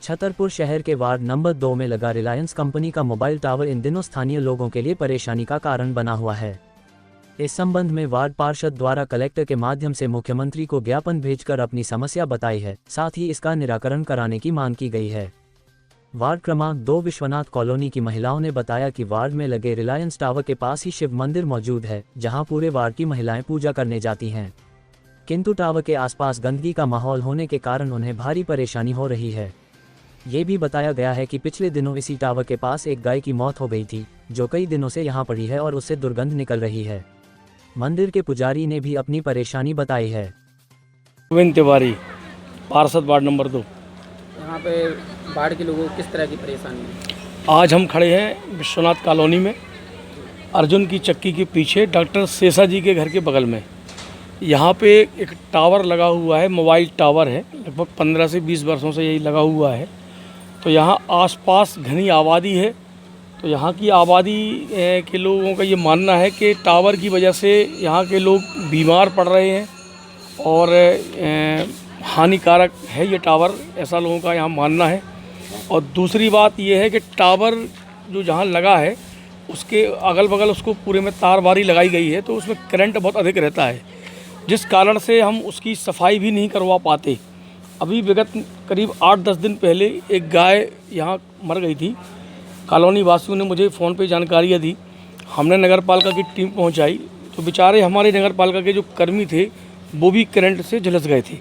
छतरपुर शहर के ward number 2 में लगा रिलायंस कंपनी का मोबाइल टावर इन दिनों स्थानीय लोगों के लिए परेशानी का कारण बना हुआ है। इस संबंध में वार्ड पार्षद द्वारा कलेक्टर के माध्यम से मुख्यमंत्री को ज्ञापन भेजकर अपनी समस्या बताई है, साथ ही इसका निराकरण कराने की मांग की गई है। वार्ड क्रमांक 2 विश्वनाथ कॉलोनी की महिलाओं ने बताया कि वार्ड में लगे रिलायंस टावर के पास ही शिव मंदिर मौजूद है, जहां पूरे वार्ड की महिलाएं पूजा करने जाती हैं, किंतु टावर के आसपास गंदगी का माहौल होने के कारण उन्हें भारी परेशानी हो रही है। ये भी बताया गया है कि पिछले दिनों इसी टावर के पास एक गाय की मौत हो गई थी, जो कई दिनों से यहाँ पड़ी है और उससे दुर्गंध निकल रही है। मंदिर के पुजारी ने भी अपनी परेशानी बताई है। गोविंद तिवारी, पार्षद वार्ड नंबर 2। यहाँ पे बाढ़ के लोगों को किस तरह की परेशानी है? आज हम खड़े हैं विश्वनाथ कॉलोनी में, अर्जुन की चक्की के पीछे, डॉक्टर शेषा जी के घर के बगल में। यहाँ पे एक टावर लगा हुआ है, मोबाइल टावर है, लगभग 15 से 20 वर्षों से यही लगा हुआ है। तो यहाँ आसपास घनी आबादी है। तो यहाँ की आबादी के लोगों का ये मानना है कि टावर की वजह से यहाँ के लोग बीमार पड़ रहे हैं और हानिकारक है ये टावर, ऐसा लोगों का यहाँ मानना है। और दूसरी बात ये है कि टावर जो जहाँ लगा है उसके अगल बगल उसको पूरे में तारबारी लगाई गई है, तो उसमें करंट बहुत अधिक रहता है, जिस कारण से हम उसकी सफाई भी नहीं करवा पाते। अभी विगत करीब 8-10 दिन पहले एक गाय यहाँ मर गई थी। कॉलोनी वासियों ने मुझे फ़ोन पे जानकारियाँ दी, हमने नगर पालिका की टीम पहुँचाई, तो बेचारे हमारे नगर पालिका के जो कर्मी थे वो भी करंट से झुलस गए थे,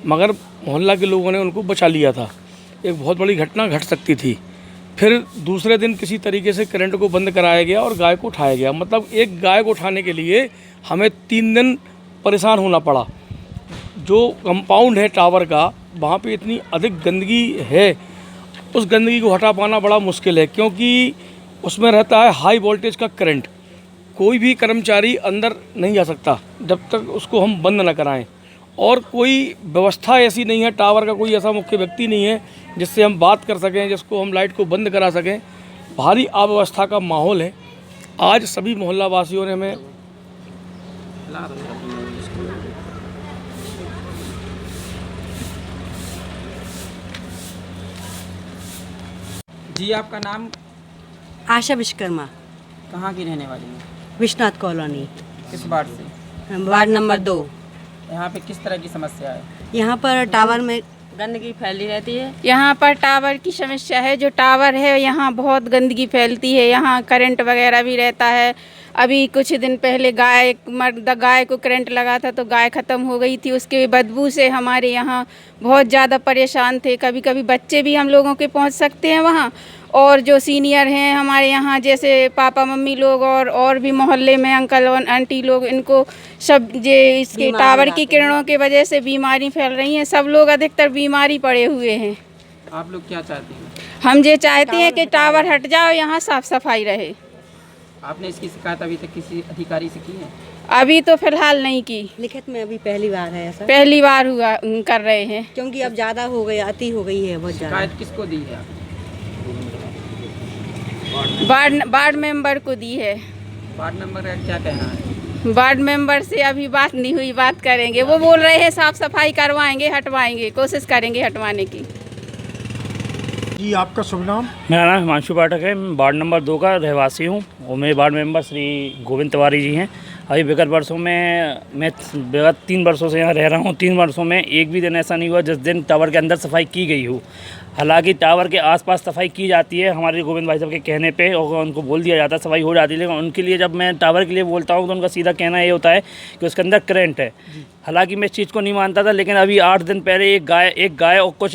मगर मोहल्ला के लोगों ने उनको बचा लिया था। एक बहुत बड़ी घटना घट सकती थी। फिर दूसरे दिन किसी तरीके से करंट को बंद कराया गया और गाय को उठाया गया। मतलब एक गाय को उठाने के लिए हमें 3 दिन परेशान होना पड़ा। जो कंपाउंड है टावर का, वहाँ पे इतनी अधिक गंदगी है, उस गंदगी को हटा पाना बड़ा मुश्किल है, क्योंकि उसमें रहता है हाई वोल्टेज का करंट। कोई भी कर्मचारी अंदर नहीं जा सकता जब तक उसको हम बंद न कराएं, और कोई व्यवस्था ऐसी नहीं है, टावर का कोई ऐसा मुख्य व्यक्ति नहीं है जिससे हम बात कर सकें, जिसको हम लाइट को बंद करा सकें। भारी अव्यवस्था का माहौल है। आज सभी मोहल्ला वासियों ने हमें जी, आपका नाम? आशा विश्वकर्मा, कहाँ की रहने वाली है? विश्वनाथ कॉलोनी, किस वार्ड से? Ward number 2। यहाँ पे किस तरह की समस्या है? यहाँ पर टावर में गंदगी फैली रहती है। यहाँ पर टावर की समस्या है। जो टावर है यहाँ बहुत गंदगी फैलती है। यहाँ करंट वगैरह भी रहता है। अभी कुछ दिन पहले गाय को करंट लगा था तो गाय ख़त्म हो गई थी। उसके बदबू से हमारे यहाँ बहुत ज़्यादा परेशान थे। कभी कभी बच्चे भी हम लोगों के पहुँच सकते हैं वहाँ, और जो सीनियर हैं हमारे यहाँ, जैसे पापा मम्मी लोग और भी मोहल्ले में अंकल और आंटी लोग, इनको सब इसके टावर की किरणों की वजह से बीमारी फैल रही है। सब लोग अधिकतर बीमारी पड़े हुए हैं। आप लोग क्या चाहते हैं? हम ये चाहते हैं कि टावर हट जाओ, यहाँ साफ सफाई रहे। आपने इसकी शिकायत अभी तक किसी अधिकारी से की है? अभी तो फिलहाल नहीं की। लिखित में अभी पहली बार है ऐसा, पहली बार हुआ कर रहे हैं, क्योंकि अब ज़्यादा हो गई, अति हो गई है बहुत ज़्यादा। शिकायत किसको दी है आपने? वार्ड मेंबर को दी है। वार्ड नंबर का क्या कहना है? वार्ड मेंबर से अभी बात नहीं हुई, बात करेंगे। वो बोल रहे हैं साफ सफाई करवाएंगे, हटवाएंगे, कोशिश करेंगे हटवाने की। जी, आपका शुभ नाम? मेरा नाम हिमांशु पाठक है। मैं वार्ड नंबर 2 का रहवासी हूँ और मेरे वार्ड मेंबर श्री गोविंद तिवारी जी हैं। अभी विगत वर्षों में मैं विगत 3 वर्षों से यहाँ रह रहा हूँ। 3 वर्षों में एक भी दिन ऐसा नहीं हुआ जिस दिन टावर के अंदर सफाई की गई हो। हालांकि टावर के आसपास सफाई की जाती है हमारे गोविंद भाई साहब के कहने पे, और उनको बोल दिया जाता है सफाई हो जाती है, लेकिन उनके लिए जब मैं टावर के लिए बोलता हूँ तो उनका सीधा कहना ये होता है कि उसके अंदर करंट है। हालांकि मैं इस चीज़ को नहीं मानता था, लेकिन अभी 8 दिन पहले एक गाय और कुछ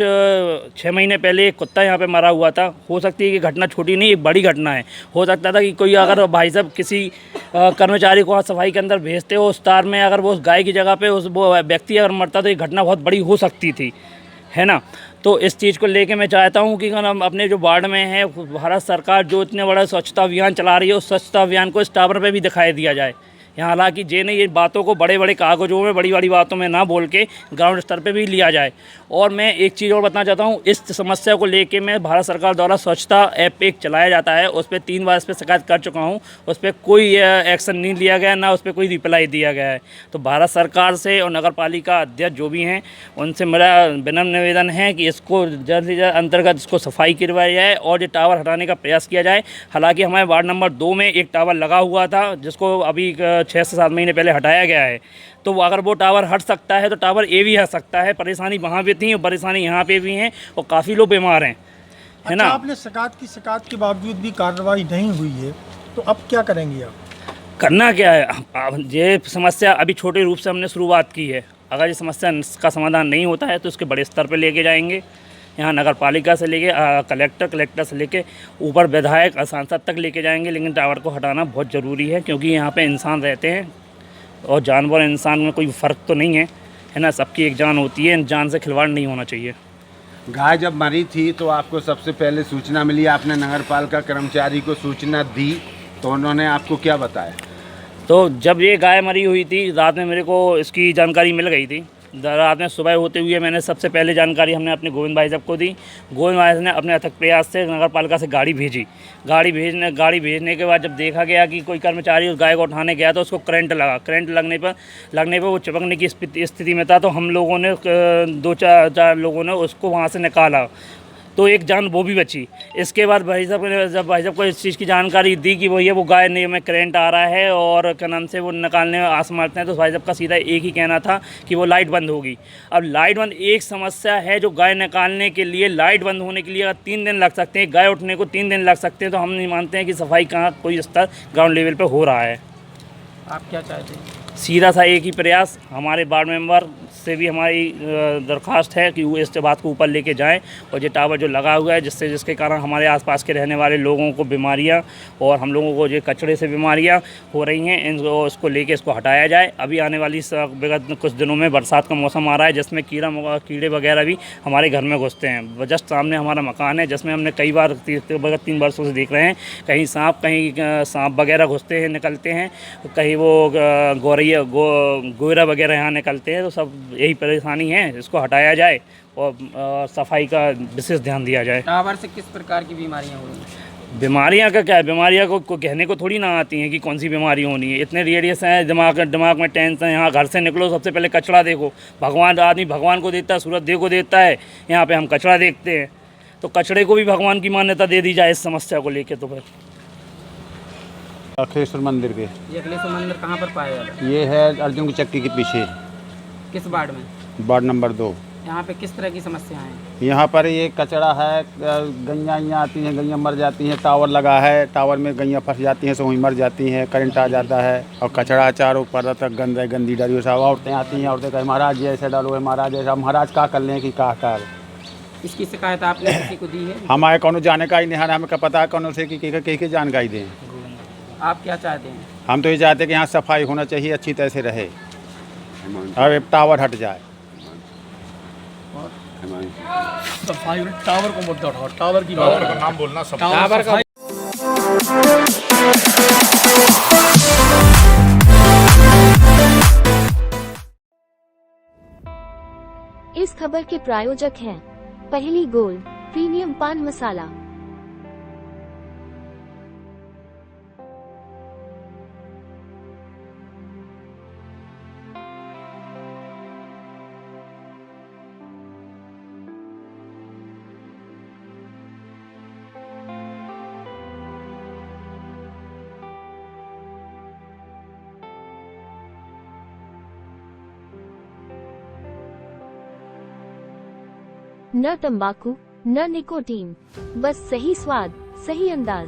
6 महीने पहले एक कुत्ता यहाँ पे मरा हुआ था। हो सकती है कि घटना छोटी नहीं, एक बड़ी घटना है। हो सकता था कि कोई अगर भाई साहब किसी कर्मचारी को सफाई के अंदर भेजते हो उस तार में, अगर वो उस गाय की जगह पे वो व्यक्ति अगर मरता तो ये घटना बहुत बड़ी हो सकती थी, है ना। तो इस चीज़ को लेके मैं चाहता हूँ कि हम अपने जो वार्ड में है, भारत सरकार जो इतने बड़ा स्वच्छता अभियान चला रही है, उस स्वच्छता अभियान को इस टावर पे भी दिखाई दिया जाए। यहाँ हालांकि ये बातों को बड़े बड़े कागजों में बड़ी बड़ी बातों में ना बोल के ग्राउंड स्तर पे भी लिया जाए। और मैं एक चीज़ और बताना चाहता हूँ, इस समस्या को लेके मैं भारत सरकार द्वारा स्वच्छता ऐप एक चलाया जाता है, उस पर 3 बार इस पर शिकायत कर चुका हूँ, उस पर कोई एक्शन नहीं लिया गया, ना उस पर कोई रिप्लाई दिया गया है। तो भारत सरकार से और नगर पालिका अध्यक्ष जो भी हैं उनसे मेरा विनम्र निवेदन है कि इसको जल्द से जल्द अंतर्गत इसको सफाई करवाई जाए और ये टावर हटाने का प्रयास किया जाए। हालांकि हमारे वार्ड नंबर 2 में एक टावर लगा हुआ था जिसको अभी 6 से 7 महीने पहले हटाया गया है, तो अगर वो टावर हट सकता है तो टावर ये भी हट सकता है। परेशानी वहाँ भी थी और परेशानी यहाँ पे भी है और काफ़ी लोग बीमार हैं, है ना। आपने शिकायत के बावजूद भी कार्रवाई नहीं हुई है, तो अब क्या करेंगे आप? करना क्या है, ये समस्या अभी छोटे रूप से हमने शुरुआत की है, अगर ये समस्या का समाधान नहीं होता है तो इसके बड़े स्तर पर लेके जाएंगे। यहाँ नगर पालिका से लेके कलेक्टर से लेके ऊपर विधायक सांसद तक लेके जाएंगे, लेकिन टावर को हटाना बहुत ज़रूरी है क्योंकि यहाँ पे इंसान रहते हैं और जानवर इंसान में कोई फ़र्क तो नहीं है ना, सबकी एक जान होती है, जान से खिलवाड़ नहीं होना चाहिए। गाय जब मरी थी तो आपको सबसे पहले सूचना मिली, आपने नगर पालिका कर्मचारी को सूचना दी, तो उन्होंने आपको क्या बताया? तो जब ये गाय मरी हुई थी रात में मेरे को इसकी जानकारी मिल गई थी, रात में सुबह होते हुए मैंने सबसे पहले जानकारी हमने अपने गोविंद भाई साहब को दी। गोविंद भाई ने अपने अथक प्रयास से नगर पालिका से गाड़ी भेजी। गाड़ी भेजने के बाद जब देखा गया कि कोई कर्मचारी उस गाय को उठाने गया तो उसको करंट लगा। करंट लगने पर वो चिपकने की स्थिति में था, तो हम लोगों ने 2-4 लोगों ने उसको वहाँ से निकाला, तो एक जान वो भी बची। इसके बाद भाई साहब ने जब भाई साहब को इस चीज़ की जानकारी दी कि वो गाय ने में करंट आ रहा है और क्या नाम से वो निकालने में असमर्थ हैं, तो भाई साहब का सीधा एक ही कहना था कि वो लाइट बंद होगी। अब लाइट बंद एक समस्या है, जो गाय निकालने के लिए लाइट बंद होने के लिए अगर 3 दिन लग सकते हैं, गाय उठने को 3 दिन लग सकते हैं, तो हम नहीं मानते हैं कि सफाई का कोई स्तर ग्राउंड लेवल पर हो रहा है। आप क्या चाहते हैं? सीधा सा एक ही प्रयास, हमारे वार्ड मेंबर से भी हमारी दरख्वास्त है कि वो इस बात को ऊपर लेके जाएं और ये टावर जो लगा हुआ है जिसके कारण हमारे आसपास के रहने वाले लोगों को बीमारियां और हम लोगों को जो कचरे से बीमारियां हो रही हैं, इसको लेके इसको हटाया जाए। अभी आने वाली विगत कुछ दिनों में बरसात का मौसम आ रहा है जिसमें कीड़े वगैरह भी हमारे घर में घुसते हैं। जस्ट सामने हमारा मकान है जिसमें हमने कई बार 3 वर्षों से देख रहे हैं, कहीं सांप वगैरह घुसते हैं, निकलते हैं, कहीं वो गोरा वगैरह यहाँ निकलते हैं, तो सब यही परेशानी है। इसको हटाया जाए और सफाई का विशेष ध्यान दिया जाए। टावर से किस प्रकार की बीमारियां हो रही हैं? बीमारियां का क्या है, बीमारियां को कहने को थोड़ी ना आती हैं कि कौन सी बीमारी होनी है। इतने रेडियस हैं, दिमाग में टेंशन। यहाँ घर से निकलो सबसे पहले कचरा देखो। आदमी भगवान को देता है, सूरज देव को देता है, यहाँ पे हम कचरा देखते हैं, तो कचरे को भी भगवान की मान्यता दे दी जाए इस समस्या को लेकर। तो फिर अखिलेश्वर मंदिर के, ये अखिलेश्वर मंदिर कहाँ पर पाया जाता है? ये है अर्जुन की चक्की के पीछे। किस वार्ड में? Ward number 2। यहाँ पे किस तरह की समस्याएं हैं? यहाँ पर ये कचरा है, गैया आती हैं, गैया मर जाती हैं। टावर लगा है, टावर में गैया फंस जाती हैं, सो वहीं मर जाती हैं, करंट आ जाता है और कचरा चारों पर तक गंदी डाली। सब औरतें आती हैं, औरतें कहें महाराज जी ऐसे डालो है, महाराज ऐसा। महाराज क्या कर लें कि क्या इसकी शिकायत आपने किसी को दी है? हमारे कौन जाने का ही नहीं, हमें क्या पता है कौन से की जानकारी दें। आप क्या चाहते हैं? हम तो ये चाहते हैं कि यहाँ सफाई होना चाहिए, अच्छी तरह से रहे और टावर हट जाए। सफाई टावर को मुद्दा उठाओ, टावर की टावर का नाम बोलना, टावर का। इस खबर के प्रायोजक हैं पहली गोल्ड प्रीमियम पान मसाला। न तंबाकू न निकोटीन, बस सही स्वाद, सही अंदाज।